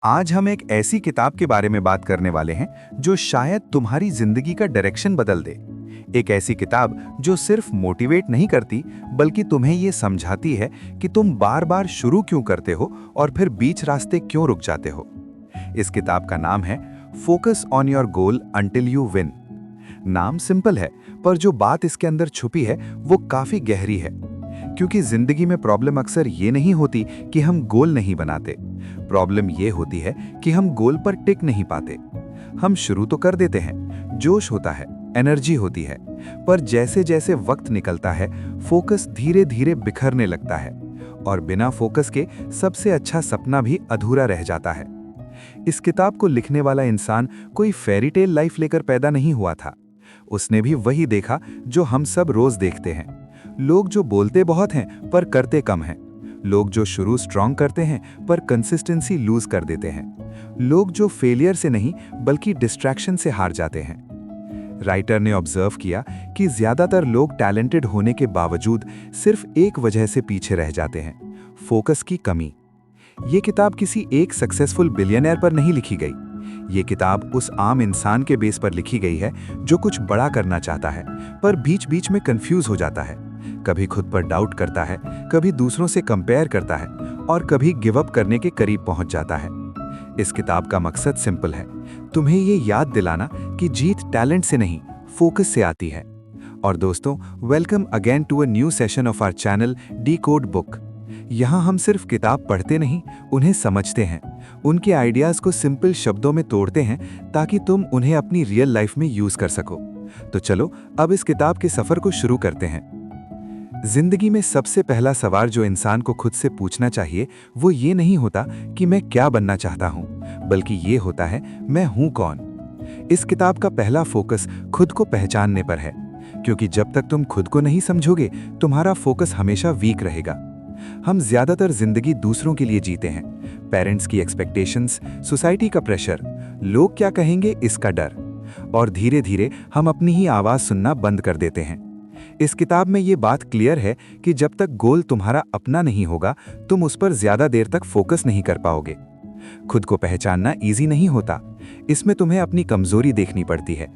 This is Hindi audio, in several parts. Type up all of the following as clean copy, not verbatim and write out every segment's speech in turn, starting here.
आज हम एक ऐसी किताब के बारे में बात करने वाले हैं जो शायद तुम्हारी जिंदगी का डायरेक्शन बदल दे। एक ऐसी किताब जो सिर्फ मोटिवेट नहीं करती बल्कि तुम्हें ये समझाती है कि तुम बार बार शुरू क्यों करते हो और फिर बीच रास्ते क्यों रुक जाते हो। इस किताब का नाम है focus on your goal until you win. नाम सिंपल है, पर जो बात इसके अंदर छुपी है वो काफी गहरी है। क्योंकि जिंदगी में प्रॉब्लम अक्सर ये नहीं होती कि हम गोल नहीं बनाते, प्रॉब्लम ये होती है कि हम गोल पर टिक नहीं पाते। हम शुरू तो कर देते हैं, जोश होता है, एनर्जी होती है, पर जैसे जैसे वक्त निकलता है फोकस धीरे धीरे बिखरने लगता है और बिना फोकस के सबसे अच्छा सपना भी अधूरा रह जाता है। इस किताब को लिखने वाला इंसान कोई फेरी टेल लाइफ लेकर पैदा नहीं हुआ था। उसने भी वही देखा जो हम सब रोज देखते हैं। लोग जो बोलते बहुत हैं पर करते कम हैं। लोग जो शुरू स्ट्रांग करते हैं पर कंसिस्टेंसी लूज कर देते हैं। लोग जो फेलियर से नहीं बल्कि डिस्ट्रैक्शन से हार जाते हैं। राइटर ने ऑब्जर्व किया कि ज्यादातर लोग टैलेंटेड होने के बावजूद सिर्फ एक वजह से पीछे रह जाते हैं, फोकस की कमी। ये किताब किसी एक सक्सेसफुल बिलियनर पर नहीं लिखी गई। ये किताब उस आम इंसान के बेस पर लिखी गई है जो कुछ बड़ा करना चाहता है पर बीच बीच में कंफ्यूज हो जाता है। कभी खुद पर डाउट करता है, कभी दूसरों से कंपेयर करता है और कभी गिव अप करने के करीब पहुंच जाता है। इस किताब का मकसद सिंपल है, तुम्हें ये याद दिलाना कि जीत टैलेंट से नहीं फोकस से आती है। और दोस्तों, welcome again to a new session of our channel Decode Book. यहाँ हम सिर्फ किताब पढ़ते नहीं, उन्हें समझते हैं, उनके आइडियाज को सिंपल शब्दों में तोड़ते हैं ताकि तुम उन्हें अपनी रियल लाइफ में यूज कर सको। तो चलो अब इस किताब के सफर को शुरू करते हैं। जिंदगी में सबसे पहला सवाल जो इंसान को खुद से पूछना चाहिए वो ये नहीं होता कि मैं क्या बनना चाहता हूं, बल्कि ये होता है मैं हूं कौन। इस किताब का पहला फोकस खुद को पहचानने पर है, क्योंकि जब तक तुम खुद को नहीं समझोगे तुम्हारा फोकस हमेशा वीक रहेगा। हम ज्यादातर जिंदगी दूसरों के लिए जीते हैं। पेरेंट्स की एक्सपेक्टेशंस, सोसाइटी का प्रेशर, लोग क्या कहेंगे इसका डर, और धीरे धीरे हम अपनी ही आवाज सुनना बंद कर देते हैं। इस किताब में ये बात क्लियर है कि जब तक गोल तुम्हारा अपना नहीं होगा तुम उस पर ज्यादा देर तक फोकस नहीं कर पाओगे। खुद को पहचानना इजी नहीं होता। इसमें तुम्हें अपनी कमजोरी देखनी पड़ती है,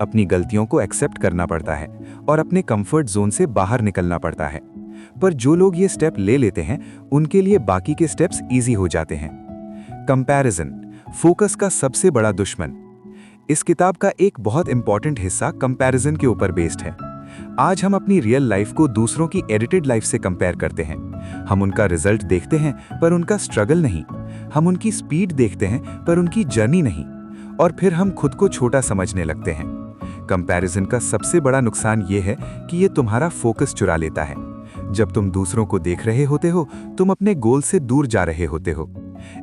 अपनी गलतियों को एक्सेप्ट करना पड़ता है और अपने कंफर्ट जोन से बाहर निकलना पड़ता है। पर जो लोग ये स्टेप ले लेते हैं उनके लिए बाकी के स्टेप्स इजी हो जाते हैं। कंपैरिजन, फोकस का सबसे बड़ा दुश्मन। इस किताब का एक बहुत इंपॉर्टेंट हिस्सा कंपैरिजन के ऊपर बेस्ड है। आज हम अपनी रियल लाइफ को दूसरों की एडिटेड लाइफ से कंपेयर करते हैं। हम उनका रिजल्ट देखते हैं पर उनका स्ट्रगल नहीं। हम उनकी स्पीड देखते हैं पर उनकी जर्नी नहीं। और फिर हम खुद को छोटा समझने लगते हैं। कंपैरिजन का सबसे बड़ा नुकसान ये है कि ये तुम्हारा फोकस चुरा लेता है। जब तुम दूसरों को देख रहे होते हो तुम अपने गोल से दूर जा रहे होते हो।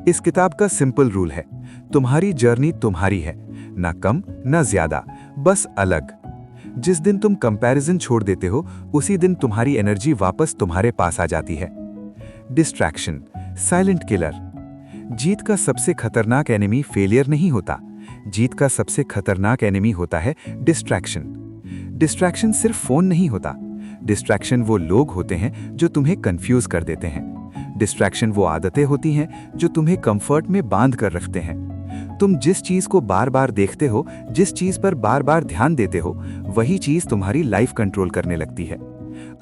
इस किताब का सिंपल रूल है, तुम्हारी जर्नी तुम्हारी है, ना कम ना ज्यादा, बस अलग। जिस दिन तुम कंपैरिजन छोड़ देते हो उसी दिन तुम्हारी एनर्जी वापस तुम्हारे पास आ जाती है। Distraction, silent killer. जीत का सबसे खतरनाक एनिमी फेलियर नहीं होता, जीत का सबसे खतरनाक एनिमी होता है डिस्ट्रैक्शन। डिस्ट्रैक्शन सिर्फ फोन नहीं होता, डिस्ट्रैक्शन वो लोग होते हैं जो तुम्हें कंफ्यूज कर देते हैं। डिस्ट्रैक्शन वो आदतें होती हैं जो तुम्हें कंफर्ट में बांध कर रखते हैं। तुम जिस चीज को बार बार देखते हो, जिस चीज पर बार बार ध्यान देते हो, वही चीज तुम्हारी लाइफ कंट्रोल करने लगती है।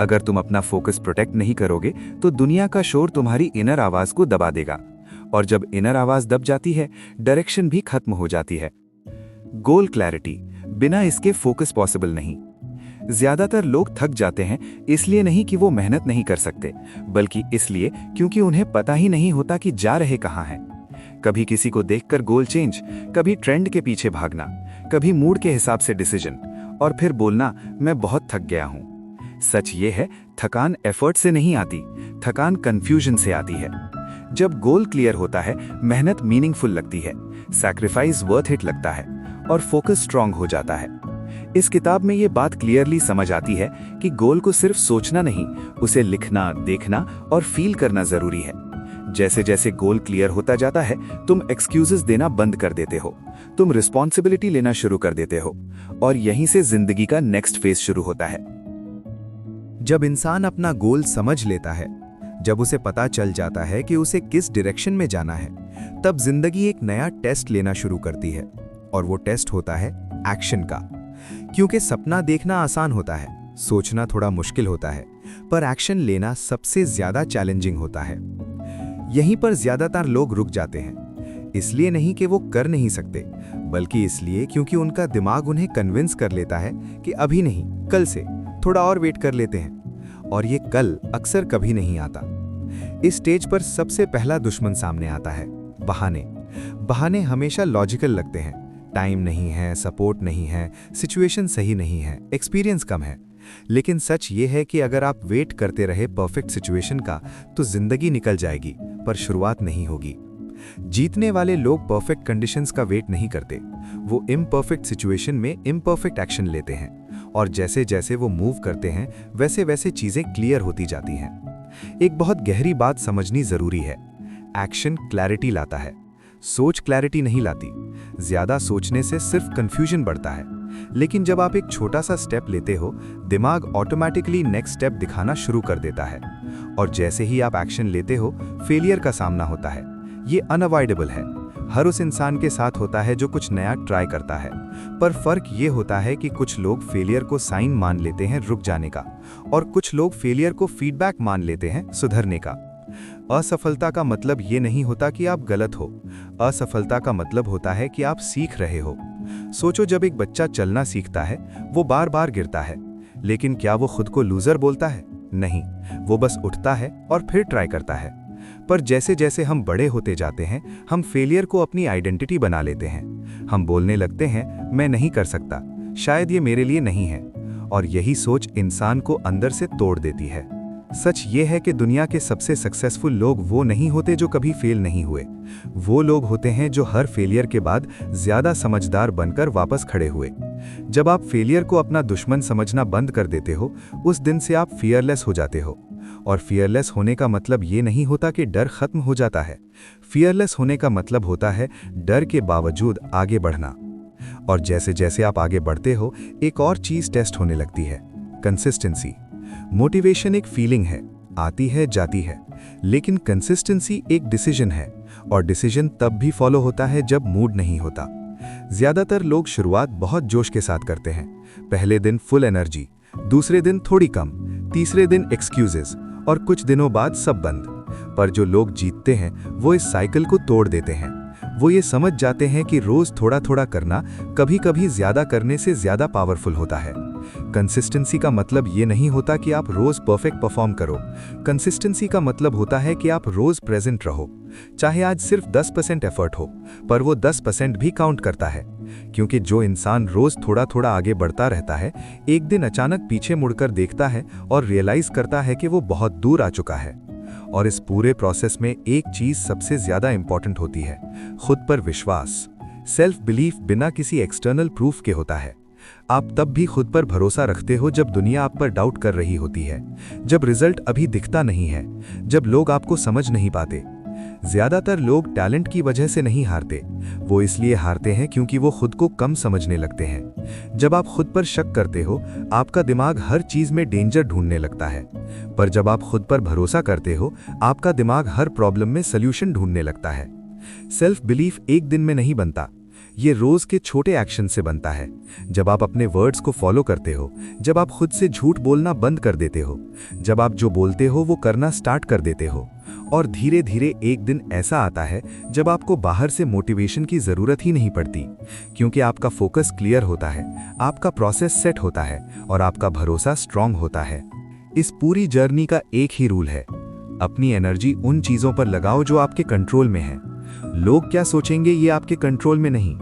अगर तुम अपना फोकस प्रोटेक्ट नहीं करोगे तो दुनिया का शोर तुम्हारी इनर आवाज को दबा देगा, और जब इनर आवाज दब जाती है डायरेक्शन भी खत्म हो जाती है। गोल क्लैरिटी, बिना इसके फोकस पॉसिबल नहीं। ज्यादातर लोग थक जाते हैं इसलिए नहीं कि वो मेहनत नहीं कर सकते, बल्कि इसलिए क्योंकि उन्हें पता ही नहीं होता कि जा रहे कहाँ हैं। कभी किसी को देखकर गोल चेंज, कभी ट्रेंड के पीछे भागना, कभी मूड के हिसाब से डिसीजन, और फिर बोलना मैं बहुत थक गया हूं। सच ये है, थकान एफर्ट से नहीं आती, थकान कंफ्यूजन से आती है। जब गोल क्लियर होता है मेहनत मीनिंगफुल लगती है, सैक्रिफाइस वर्थ इट लगता है और फोकस स्ट्रांग हो जाता है। इस किताब में ये बात क्लियरली समझ आती है कि गोल को सिर्फ सोचना नहीं, उसे लिखना, देखना और फील करना जरूरी है। जैसे जैसे गोल क्लियर होता जाता है तुम एक्सक्यूजेस देना बंद कर देते हो, तुम रिस्पॉन्सिबिलिटी लेना शुरू कर देते हो, और यहीं से जिंदगी का नेक्स्ट फेज शुरू होता है। जब इंसान अपना गोल समझ लेता है जब उसे पता चल जाता है कि उसे किस डायरेक्शन में जाना है, तब जिंदगी एक नया टेस्ट लेना शुरू करती है। और वो टेस्ट होता है एक्शन का। क्योंकि सपना देखना आसान होता है, सोचना थोड़ा मुश्किल होता है, पर एक्शन लेना सबसे ज्यादा चैलेंजिंग होता है। यहीं पर ज्यादातर लोग रुक जाते हैं, इसलिए नहीं कि वो कर नहीं सकते, बल्कि इसलिए क्योंकि उनका दिमाग उन्हें कन्विंस कर लेता है कि अभी नहीं, कल से थोड़ा और वेट कर लेते हैं। और ये कल अक्सर कभी नहीं आता। इस स्टेज पर सबसे पहला दुश्मन सामने आता है, बहाने। बहाने हमेशा लॉजिकल लगते हैं। टाइम नहीं है, सपोर्ट नहीं है, सिचुएशन सही नहीं है, एक्सपीरियंस कम है। लेकिन सच ये है कि अगर आप वेट करते रहे परफेक्ट सिचुएशन का, तो जिंदगी निकल जाएगी, पर शुरुआत नहीं होगी। जीतने वाले लोग परफेक्ट कंडीशंस का वेट नहीं करते, वो इम्परफेक्ट सिचुएशन में इम्परफेक्ट एक्शन लेते हैं। और जैसे जैसे वो मूव करते हैं, वैसे वैसे चीजें क्लियर होती जाती हैं। एक बहुत गहरी बात समझनी जरूरी है, एक्शन क्लैरिटी लाता है, सोच क्लैरिटी नहीं लाती। ज्यादा सोचने से सिर्फ कंफ्यूजन बढ़ता है। लेकिन जब आप एक छोटा सा स्टेप लेते हो, दिमाग ऑटोमेटिकली नेक्स्ट स्टेप दिखाना शुरू कर देता है। और जैसे ही आप एक्शन लेते हो, फेलियर का सामना होता है। ये अनअवॉइडेबल है, हर उस इंसान के साथ होता है जो कुछ नया ट्राई करता है। पर फर्क ये होता है कि कुछ लोग फेलियर को साइन मान लेते हैं रुक जाने का, और कुछ लोग फेलियर को फीडबैक मान लेते हैं सुधरने का। असफलता का मतलब ये नहीं होता कि आप गलत हो, असफलता का मतलब होता है कि आप सीख रहे हो। सोचो, जब एक बच्चा चलना सीखता है, वो बार बार गिरता है, लेकिन क्या वो खुद को लूजर बोलता है? नहीं, वो बस उठता है और फिर ट्राई करता है। पर जैसे जैसे हम बड़े होते जाते हैं, हम फेलियर को अपनी आइडेंटिटी बना लेते हैं। हम बोलने लगते हैं, मैं नहीं कर सकता, शायद ये मेरे लिए नहीं है। और यही सोच इंसान को अंदर से तोड़ देती है। सच ये है कि दुनिया के सबसे सक्सेसफुल लोग वो नहीं होते जो कभी फेल नहीं हुए। वो लोग होते हैं जो हर फेलियर के बाद ज्यादा समझदार बनकर वापस खड़े हुए। जब आप फेलियर को अपना दुश्मन समझना बंद कर देते हो, उस दिन से आप फियरलेस हो जाते हो। और फियरलेस होने का मतलब ये नहीं होता कि डर खत्म हो जाता है। फियरलेस होने का मतलब होता है डर के बावजूद आगे बढ़ना। और जैसे जैसे आप आगे बढ़ते हो, एक और चीज टेस्ट होने लगती है, कंसिस्टेंसी। मोटिवेशन एक फीलिंग है, आती है जाती है, लेकिन कंसिस्टेंसी एक डिसीजन है। और डिसीजन तब भी फॉलो होता है जब मूड नहीं होता। ज्यादातर लोग शुरुआत बहुत जोश के साथ करते हैं। पहले दिन फुल एनर्जी, दूसरे दिन थोड़ी कम, तीसरे दिन एक्सक्यूजेस, और कुछ दिनों बाद सब बंद। पर जो लोग जीतते हैं, वो इस साइकिल को तोड़ देते हैं। वो ये समझ जाते हैं कि रोज थोड़ा थोड़ा करना कभी कभी ज्यादा करने से ज्यादा पावरफुल होता है। कंसिस्टेंसी का मतलब ये नहीं होता कि आप रोज परफेक्ट परफॉर्म करो। कंसिस्टेंसी का मतलब होता है कि आप रोज प्रेजेंट रहो। चाहे आज सिर्फ 10% एफर्ट हो, पर वो 10% भी काउंट करता है। क्योंकि जो इंसान रोज थोड़ा थोड़ा आगे बढ़ता रहता है, एक दिन अचानक पीछे मुड़कर देखता है और रियलाइज करता है कि वो बहुत दूर आ चुका है। और इस पूरे प्रोसेस में एक चीज सबसे ज्यादा इंपॉर्टेंट होती है, खुद पर विश्वास। सेल्फ बिलीफ बिना किसी एक्सटर्नल प्रूफ के होता है। आप तब भी खुद पर भरोसा रखते हो जब दुनिया आप पर डाउट कर रही होती है, जब रिजल्ट अभी दिखता नहीं है, जब लोग आपको समझ नहीं पाते। ज्यादातर लोग टैलेंट की वजह से नहीं हारते, वो इसलिए हारते हैं क्योंकि वो खुद को कम समझने लगते हैं। जब आप खुद पर शक करते हो, आपका दिमाग हर चीज में डेंजर ढूंढने लगता है। पर जब आप खुद पर भरोसा करते हो, आपका दिमाग हर प्रॉब्लम में सल्यूशन ढूंढने लगता है। सेल्फ बिलीफ एक दिन में नहीं बनता, ये रोज के छोटे एक्शन से बनता है। जब आप अपने वर्ड्स को फॉलो करते हो, जब आप खुद से झूठ बोलना बंद कर देते हो, जब आप जो बोलते हो वो करना स्टार्ट कर देते हो। और धीरे धीरे एक दिन ऐसा आता है जब आपको बाहर से मोटिवेशन की जरूरत ही नहीं पड़ती, क्योंकि आपका फोकस क्लियर होता है, आपका प्रोसेस सेट होता है और आपका भरोसा स्ट्रांग होता है। इस पूरी जर्नी का एक ही रूल है, अपनी एनर्जी उन चीजों पर लगाओ जो आपके कंट्रोल में है। लोग क्या सोचेंगे ये आपके कंट्रोल में नहीं,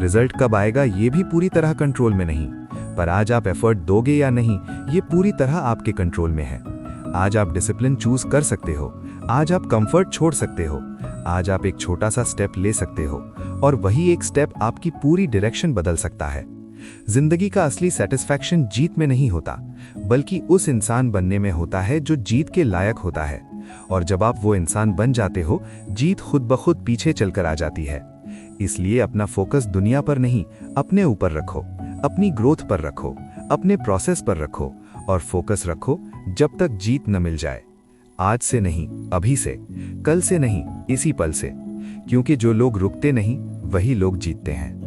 रिजल्ट कब आएगा ये भी पूरी तरह कंट्रोल में नहीं, पर आज आप एफर्ट दोगे या नहीं ये पूरी तरह आपके कंट्रोल में है। आज आप डिसिप्लिन चूज कर सकते हो, आज आप कंफर्ट छोड़ सकते हो, आज आप एक छोटा सा स्टेप ले सकते हो, और वही एक स्टेप आपकी पूरी डायरेक्शन बदल सकता है। जिंदगी का असली सेटिस्फैक्शन जीत में नहीं होता, बल्कि उस इंसान बनने में होता है जो जीत के लायक होता है। और जब आप वो इंसान बन जाते हो, जीत खुद ब खुद पीछे चलकर आ जाती है। इसलिए अपना फोकस दुनिया पर नहीं, अपने ऊपर रखो, अपनी ग्रोथ पर रखो, अपने प्रोसेस पर रखो, और फोकस रखो जब तक जीत न मिल जाए। आज से नहीं, अभी से, कल से नहीं, इसी पल से, क्योंकि जो लोग रुकते नहीं वही लोग जीतते हैं।